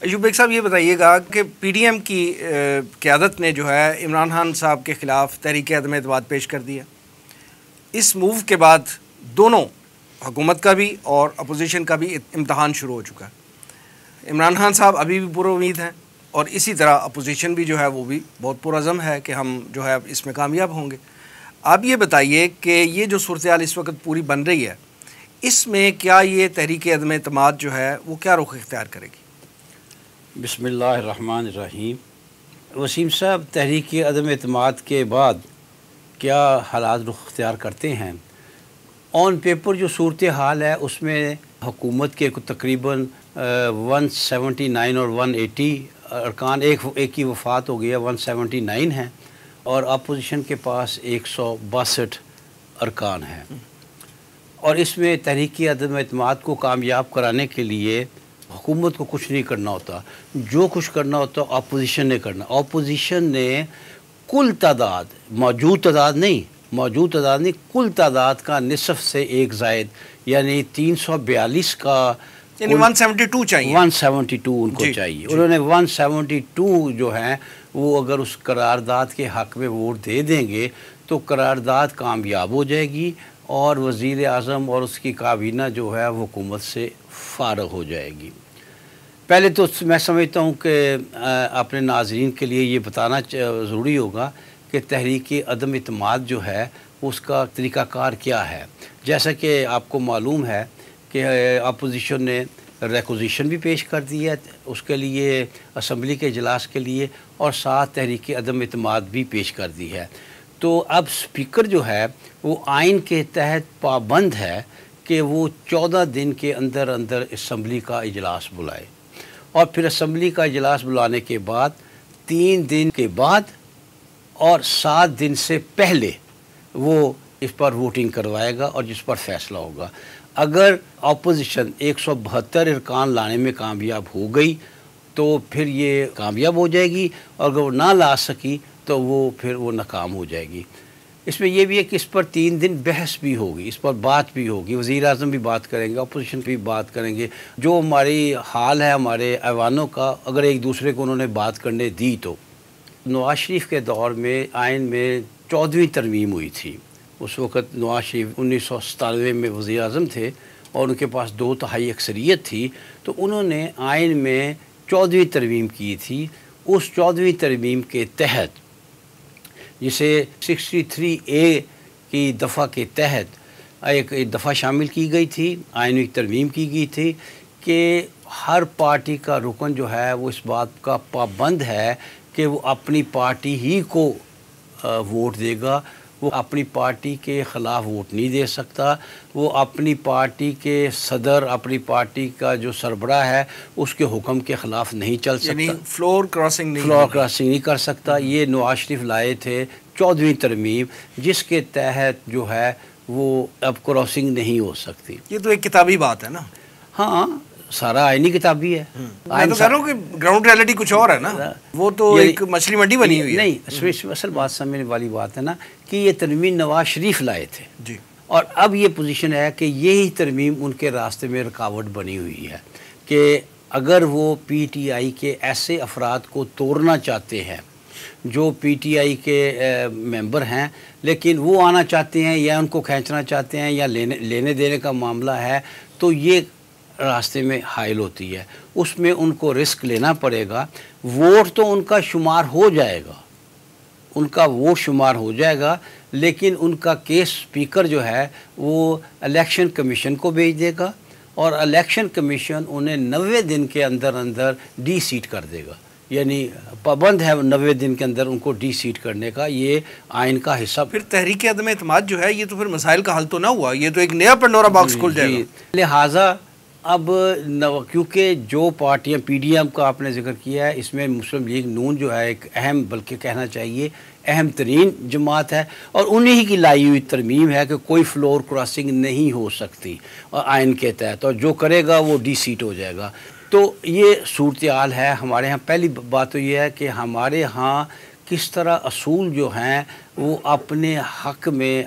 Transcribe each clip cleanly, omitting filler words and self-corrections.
Ayub bag साहब, ये बताइएगा कि पीडीएम की क़यादत ने जो है इमरान खान साहब के ख़िलाफ़ तहरीक अदम एतमाद पेश कर दिया। इस मूव के बाद दोनों हुकूमत का भी और अपोजिशन का भी इम्तहान शुरू हो चुका है। इमरान खान साहब अभी भी पुरुम्मीद हैं और इसी तरह अपोजिशन भी जो है वो भी बहुत पुरअज़म है कि हम जो है इसमें कामयाब होंगे। आप ये बताइए कि ये जो सूरत-ए-हाल इस वक्त पूरी बन रही है, इसमें क्या ये तहरीक अदम एतमाद जो है वो क्या रुख इख्तियार करेगी? बिस्मिल्लाहिर्रहमानिर्रहीम। वसीम साहब, तहरीक अदम एतमाद के बाद क्या हालात रुख इख्तियार करते हैं? ऑन पेपर जो सूरत हाल है उसमें हुकूमत के तकरीबन 179 और 180 अरकान, एक की वफ़ात हो गया, 179 हैं, और अपोजिशन के पास 162 अरकान हैं। और इसमें तहरीक अदम एतमाद को कामयाब कराने के लिए हुकूमत को कुछ नहीं करना होता, जो कुछ करना होता अपोजिशन ने करना। अपोजिशन ने कुल तादाद, मौजूद तादाद नहीं, कुल तादाद का निसफ से एक ज़ायद यानी 342 का, यानी 172 चाहिए, 172 उनको चाहिए। उन्होंने 172 जो है वो अगर उस करारदाद के हक़ में वोट दे देंगे तो करारदाद कामयाब हो जाएगी और वज़ीर आज़म और उसकी काबीना जो है वो हुकूमत से फ़ारग हो जाएगी। पहले तो मैं समझता हूँ कि अपने नाज़रीन के लिए ये बताना ज़रूरी होगा कि तहरीक अदम एतमाद जो है उसका तरीक़ाकार क्या है। जैसा कि आपको मालूम है कि अपोजिशन ने रिक्वेजिशन भी पेश कर दी है उसके लिए, असम्बली के इजलास के लिए, और साथ तहरीक अदम एतमाद भी पेश कर दी है। तो अब स्पीकर जो है वो आइन के तहत पाबंद है कि वो 14 दिन के अंदर अंदर असम्बली का इजलास बुलाए, और फिर असम्बली का इजलास बुलाने के बाद 3 दिन के बाद और 7 दिन से पहले वो इस पर वोटिंग करवाएगा और जिस पर फैसला होगा। अगर अपोजिशन 172 अरकान लाने में कामयाब हो गई तो फिर ये कामयाब हो जाएगी, और अगर वो ना ला सकी तो फिर वो नाकाम हो जाएगी। इसमें यह भी है कि इस पर 3 दिन बहस भी होगी, इस पर बात भी होगी, वज़ीर आज़म भी बात करेंगे, अपोजिशन भी बात करेंगे। जो हमारी हाल है हमारे ऐवानों का, अगर एक दूसरे को उन्होंने बात करने दी तो नवाज शरीफ के दौर में आइन में 14वीं तरमीम हुई थी। उस वक़्त नवाज शरीफ 1997 में वज़ीर आज़म थे और उनके पास 2/3 अक्सरियत थी, तो उन्होंने आइन में 14वीं तरमीम की थी। उस 14वीं तरमीम के तहत, जिसे 63A की दफ़ा के तहत एक दफ़ा शामिल की गई थी, आइन में तरमीम की गई थी कि हर पार्टी का रुकन जो है वो इस बात का पाबंद है कि वो अपनी पार्टी ही को वोट देगा, वो अपनी पार्टी के ख़िलाफ़ वोट नहीं दे सकता, वो अपनी पार्टी के सदर, अपनी पार्टी का जो सरबराह है उसके हुक्म के ख़िलाफ़ नहीं चल सकता, फ्लोर क्रॉसिंग नहीं कर सकता। ये नवाज शरीफ लाए थे 14वीं तरमीम, जिसके तहत जो है वो अब क्रॉसिंग नहीं हो सकती। ये तो एक किताबी बात है ना। हाँ, सारा आईनी किताबी है। मैं तो कह रहा हूँ कि ग्राउंड रियलिटी कुछ और है ना, वो तो एक मछली मंडी बनी हुई है। नहीं, असल बात समझने वाली बात है ना कि ये तरमीम नवाज शरीफ लाए थे जी, और अब ये पोजीशन है कि यही तरमीम उनके रास्ते में रुकावट बनी हुई है कि अगर वो पीटीआई के ऐसे अफराद को तोड़ना चाहते हैं जो पीटीआई के मेंबर हैं, लेकिन वो आना चाहते हैं या उनको खींचना चाहते हैं या लेने देने का मामला है, तो ये रास्ते में हाइल होती है, उसमें उनको रिस्क लेना पड़ेगा। वोट तो उनका शुमार हो जाएगा, उनका वोट शुमार हो जाएगा, लेकिन उनका केस स्पीकर जो है वो इलेक्शन कमीशन को भेज देगा और इलेक्शन कमीशन उन्हें 90 दिन के अंदर अंदर डी सीट कर देगा। यानी पाबंद है 90 दिन के अंदर उनको डी सीट करने का, ये आइन का हिस्सा। फिर तहरीक अदम एतमाद जो है ये तो फिर मसाइल का हल तो ना हुआ, ये तो एक नया पंडोरा बॉक्स खुल जाएगा। लिहाजा अब क्योंकि जो पार्टियां, पीडीएम का आपने जिक्र किया है, इसमें मुस्लिम लीग नून जो है एक अहम, बल्कि कहना चाहिए अहम तरीन जमात है और उन्हीं की लाई हुई तरमीम है कि कोई फ्लोर क्रॉसिंग नहीं हो सकती और आइन के तहत, और जो करेगा वो डी सीट हो जाएगा। तो ये सूरत हाल है हमारे यहाँ। पहली बात तो ये है कि हमारे यहाँ किस तरह असूल जो हैं वो अपने हक़ में,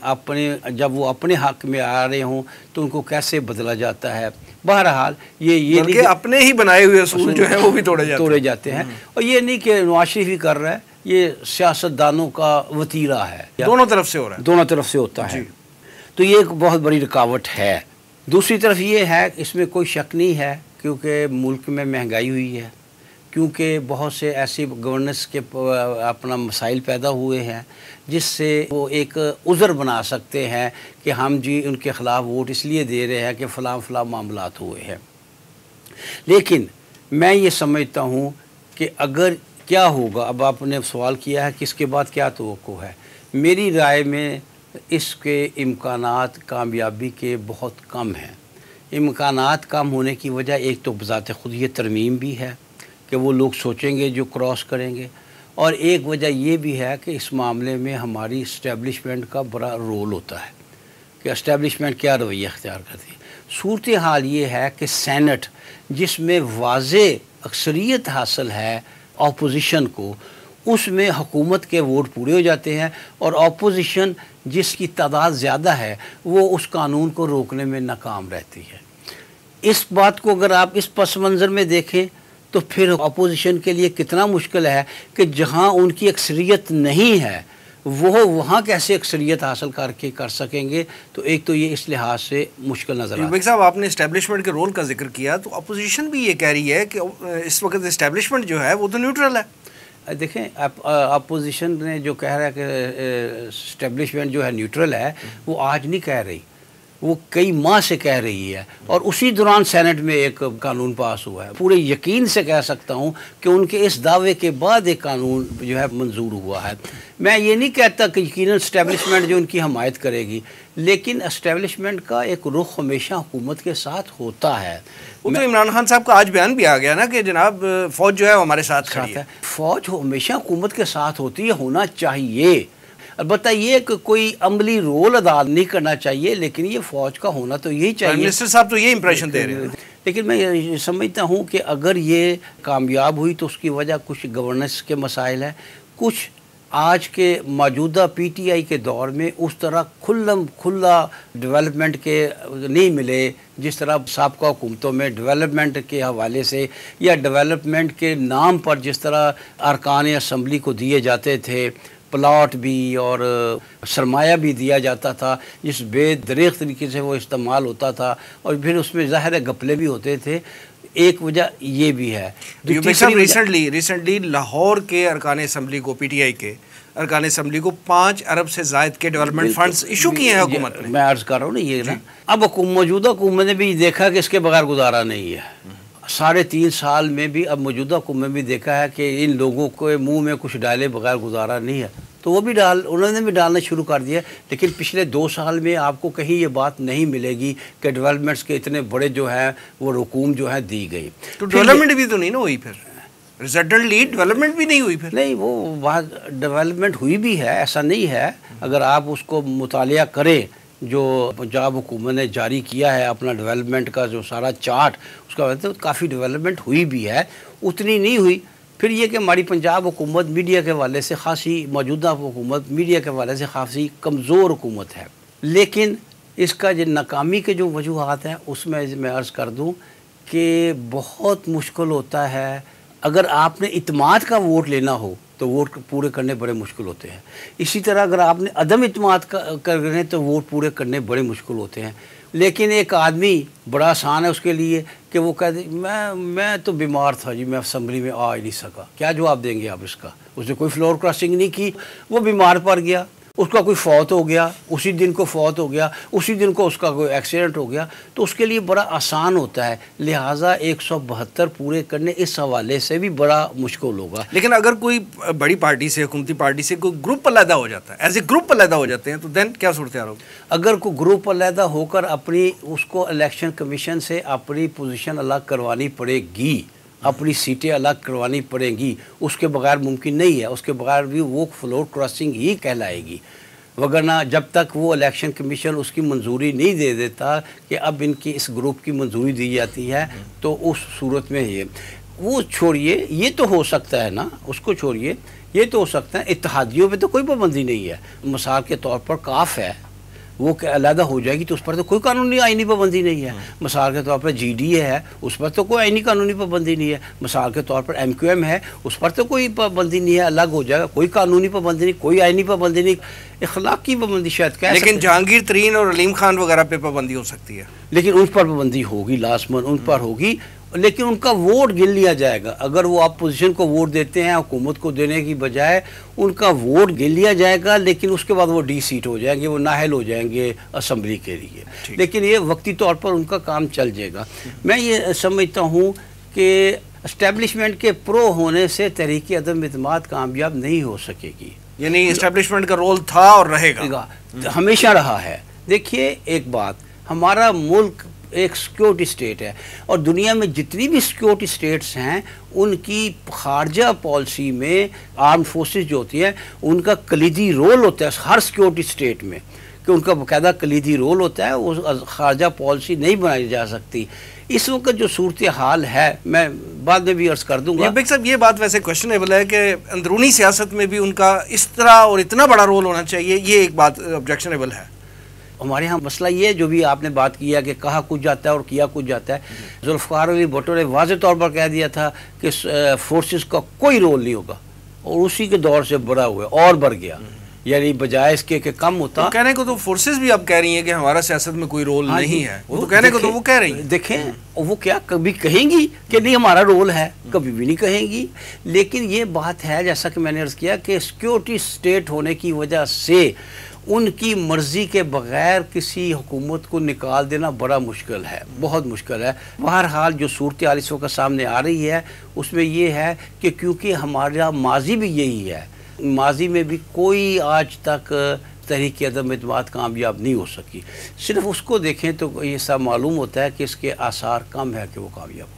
जब वो अपने हक़ में आ रहे हों तो उनको कैसे बदला जाता है। बहरहाल ये नहीं कि अपने ही बनाए हुए असूल जो हैं वो भी तोड़े जाते हैं। और ये नहीं कि नवाज शरीफ ही कर रहा है, ये सियासतदानों का वतीरा है, दोनों तरफ से हो रहा है, दोनों तरफ से होता है। तो ये एक बहुत बड़ी रुकावट है। दूसरी तरफ ये है, इसमें कोई शक नहीं है, क्योंकि मुल्क में महंगाई हुई है, क्योंकि बहुत से ऐसी गवर्नेंस के अपना मसाइल पैदा हुए हैं जिससे वो एक उज़र बना सकते हैं कि हम जी उनके ख़िलाफ़ वोट इसलिए दे रहे हैं कि फ़लाँ मामलात हुए हैं। लेकिन मैं ये समझता हूँ कि अगर क्या होगा, अब आपने सवाल किया है कि इसके बाद क्या तवक्को है, मेरी राय में इसके इम्कानात कामयाबी के बहुत कम हैं। इम्कानात कम होने की वजह एक तो बज़ात ख़ुद ये तरमीम भी है कि वो लोग सोचेंगे जो क्रॉस करेंगे, और एक वजह ये भी है कि इस मामले में हमारी इस्टेब्लिशमेंट का बड़ा रोल होता है कि इस्टेब्लिशमेंट क्या रवैया अख्तियार करती है। सूरत हाल ये है कि सेनेट जिसमें वाज़े अक्सरियत हासिल है अपोजिशन को, उसमें हुकूमत के वोट पूरे हो जाते हैं, और अपोजिशन जिसकी तादाद ज़्यादा है वो उस कानून को रोकने में नाकाम रहती है। इस बात को अगर आप इस पस मंज़र में देखें तो फिर अपोजिशन के लिए कितना मुश्किल है कि जहां उनकी अक्सरियत नहीं है वो वहाँ कैसे अक्सरियत हासिल करके कर सकेंगे। तो एक तो ये इस लिहाज से मुश्किल नज़र आता है। साहब, आपने इस्टेब्लिशमेंट के रोल का जिक्र किया, तो अपोजिशन भी ये कह रही है कि इस वक्त इस्टेब्लिशमेंट जो है वो तो न्यूट्रल है। देखें, अपोजिशन ने जो कह रहा है कि इस्टेब्लिशमेंट जो है न्यूट्रल है, वो आज नहीं कह रही, वो कई माह से कह रही है, और उसी दौरान सेनेट में एक कानून पास हुआ है। पूरे यकीन से कह सकता हूँ कि उनके इस दावे के बाद एक कानून जो है मंजूर हुआ है। मैं ये नहीं कहता कि यकीनन इस्टेब्लिशमेंट जो उनकी हमायत करेगी, लेकिन इस्टेब्लिशमेंट का एक रुख हमेशा हुकूमत के साथ होता है। वो तो इमरान खान साहब का आज बयान भी आ गया ना कि जनाब फ़ौज जो है हमारे साथ खड़ी है। फ़ौज हमेशा हुकूमत के साथ होती है, होना चाहिए। अलबत्ता ये कि कोई अमली रोल अदा नहीं करना चाहिए, लेकिन ये फ़ौज का होना तो यही चाहिए। मिनिस्टर साहब तो ये इंप्रेशन दे रहे हैं। लेकिन मैं ये समझता हूँ कि अगर ये कामयाब हुई तो उसकी वजह कुछ गवर्नेंस के मसाइल है, कुछ आज के मौजूदा पीटीआई के दौर में उस तरह खुला डेवलपमेंट के नहीं मिले जिस तरह साबका हुकूमतों में डेवलपमेंट के हवाले से या डेवलपमेंट के नाम पर जिस तरह अरकान असम्बली को दिए जाते थे, प्लॉट भी और सरमाया भी दिया जाता था, जिस बेदरीग तरीके से वो इस्तेमाल होता था, और फिर उसमें ज़ाहिर है घपले भी होते थे। एक वजह ये भी है। रिसेंटली लाहौर के अरकान असम्बली को, पीटीआई के अरकान असम्बली को 5 अरब से ज़ायद के डेवलपमेंट फंड्स इशू किए हैं हुकूमत ने। मैं अर्ज़ कर रहा हूँ ना ये ना, अब मौजूदा हुकूमत ने भी देखा कि इसके बगैर गुजारा नहीं है। 3.5 साल में भी अब मौजूदा हुकूमत ने भी देखा है कि इन लोगों के मुंह में कुछ डाले बगैर गुजारा नहीं है, तो वो भी उन्होंने भी डालना शुरू कर दिया। लेकिन पिछले 2 साल में आपको कहीं ये बात नहीं मिलेगी कि डेवलपमेंट्स के इतने बड़े जो है वो रकूम जो है दी गई। तो डेवलपमेंट भी तो नहीं ना हुई, फिर रिजल्टेंटली डेवलपमेंट भी नहीं हुई। फिर नहीं, वो वहाँ डेवलपमेंट हुई भी है, ऐसा नहीं है। अगर आप उसको मुतालिया करें जो पंजाब हुकूमत ने जारी किया है अपना डेवलपमेंट का जो सारा चार्ट, उसका वजह तो काफ़ी डेवलपमेंट हुई भी है, उतनी नहीं हुई। फिर ये कि हमारी पंजाब हुकूमत मीडिया के हवाले से खासी, मौजूदा हुकूमत मीडिया के हवाले से खासी कमज़ोर हुकूमत है। लेकिन इसका जो नाकामी के जो वजूहात हैं उसमें मैं अर्ज़ कर दूँ कि बहुत मुश्किल होता है। अगर आपने इत्माद का वोट लेना हो तो वोट पूरे करने बड़े मुश्किल होते हैं। इसी तरह अगर आपने अदम इत्माद करने तो वोट पूरे करने बड़े मुश्किल होते हैं। लेकिन एक आदमी बड़ा आसान है उसके लिए कि वो कह दे मैं तो बीमार था जी, मैं असम्बली में आ ही नहीं सका। क्या जवाब देंगे आप इसका? उसने कोई फ्लोर क्रॉसिंग नहीं की, वो बीमार पड़ गया, उसका कोई फौत हो गया, उसी दिन को फौत हो गया, उसी दिन को उसका कोई एक्सीडेंट हो गया, तो उसके लिए बड़ा आसान होता है। लिहाजा 172 पूरे करने इस हवाले से भी बड़ा मुश्किल होगा। लेकिन अगर कोई बड़ी पार्टी से, हुकूमती पार्टी से कोई ग्रुप अलहदा हो जाता है, एज ए ग्रुप अलहदा हो जाते हैं, तो देन क्या सूरत होगी? अगर कोई ग्रुप अलहदा होकर अपनी उसको इलेक्शन कमीशन से अपनी पोजीशन अलग करवानी पड़ेगी, अपनी सीटें अलग करवानी पड़ेंगी, उसके बगैर मुमकिन नहीं है। उसके बगैर भी वो फ्लोर क्रॉसिंग ही कहलाएगी। वगरना जब तक वो इलेक्शन कमीशन उसकी मंजूरी नहीं दे देता कि अब इनकी इस ग्रुप की मंजूरी दी जाती है, तो उस सूरत में ये वो छोड़िए, ये तो हो सकता है ना, उसको छोड़िए, ये तो हो सकता है। इत्तेहादियों पे तो कोई पाबंदी नहीं है। मिसाल के तौर पर काफ है, वो अलहदा हो जाएगी तो उस पर तो कोई कानूनी आईनी पाबंदी नहीं है। मिसाल के तौर पर GDA है, उस पर तो कोई आईनी कानूनी पाबंदी नहीं है। मिसाल के तौर पर MQM है, उस पर तो कोई पाबंदी नहीं है, अलग हो जाएगा, कोई कानूनी पाबंदी नहीं, कोई आईनी पाबंदी नहीं, इखलाक की पाबंदी शायद कह। लेकिन जहांगीर तरीन और अलीम खान वगैरह पे पाबंदी हो सकती है, लेकिन उन पर पाबंदी होगी, लाजमन उन पर होगी, लेकिन उनका वोट गिन लिया जाएगा। अगर वो अपोजिशन को वोट देते हैं हुकूमत को देने की बजाय, उनका वोट गिन लिया जाएगा, लेकिन उसके बाद वो सीट हो जाएंगे, वो नाहल हो जाएंगे असम्बली के लिए। लेकिन ये वक्ती तौर पर उनका काम चल जाएगा। मैं ये समझता हूँ कि इस्टेब्लिशमेंट के प्रो होने से तहरीक अदम एतमाद कामयाब नहीं हो सकेगी। यानी इस्टेब्लिशमेंट का रोल था और रहेगा, हमेशा रहा है। देखिए एक बात, हमारा मुल्क एक सिक्योरिटी स्टेट है, और दुनिया में जितनी भी सिक्योरिटी स्टेट्स हैं उनकी खारजा पॉलिसी में आर्म फोर्सेस जो होती हैं उनका कलीदी रोल होता है हर सिक्योरिटी स्टेट में, कि उनका बाकायदा कलीदी रोल होता है, वो खारजा पॉलिसी नहीं बनाई जा सकती। इस वक्त जो सूरत हाल है, मैं बाद में भी अर्ज कर दूंगा। बेग साहब, ये बात वैसे क्वेश्चनेबल है कि अंदरूनी सियासत में भी उनका इस तरह और इतना बड़ा रोल होना चाहिए, ये एक बात ऑब्जेक्शनेबल है। हमारे यहाँ मसला ये है, जो भी आपने बात किया कि कहा कुछ जाता है और किया कुछ जाता है। जुल्फ़िकार अली भुट्टो ने वाज़ेह तौर पर कह दिया था कि फोर्सेस का कोई रोल नहीं होगा, और उसी के दौर से बड़ा हुआ और बढ़ गया, यानी बजाय इसके कि कम होता। तो कहने को तो फोर्सेस भी अब कह रही हैं कि हमारा सियासत में कोई रोल नहीं है, वो तो कहने को तो वो कह रही हैं। देखें, वो क्या कभी कहेंगी कि नहीं हमारा रोल है, कभी भी नहीं कहेंगी। लेकिन ये बात है, जैसा कि मैंने अर्ज़ किया, कि सिक्योरिटी स्टेट होने की वजह से उनकी मर्ज़ी के बग़ैर किसी हुकूमत को निकाल देना बड़ा मुश्किल है, बहुत मुश्किल है। बहरहाल जो सूरत हाल इस वक्त सामने आ रही है उसमें ये है कि क्योंकि हमारा माजी भी यही है, माजी में भी कोई आज तक तहरीक अदम एतमाद कामयाब नहीं हो सकी। सिर्फ उसको देखें तो ये सब मालूम होता है कि इसके आसार कम है कि वो कामयाब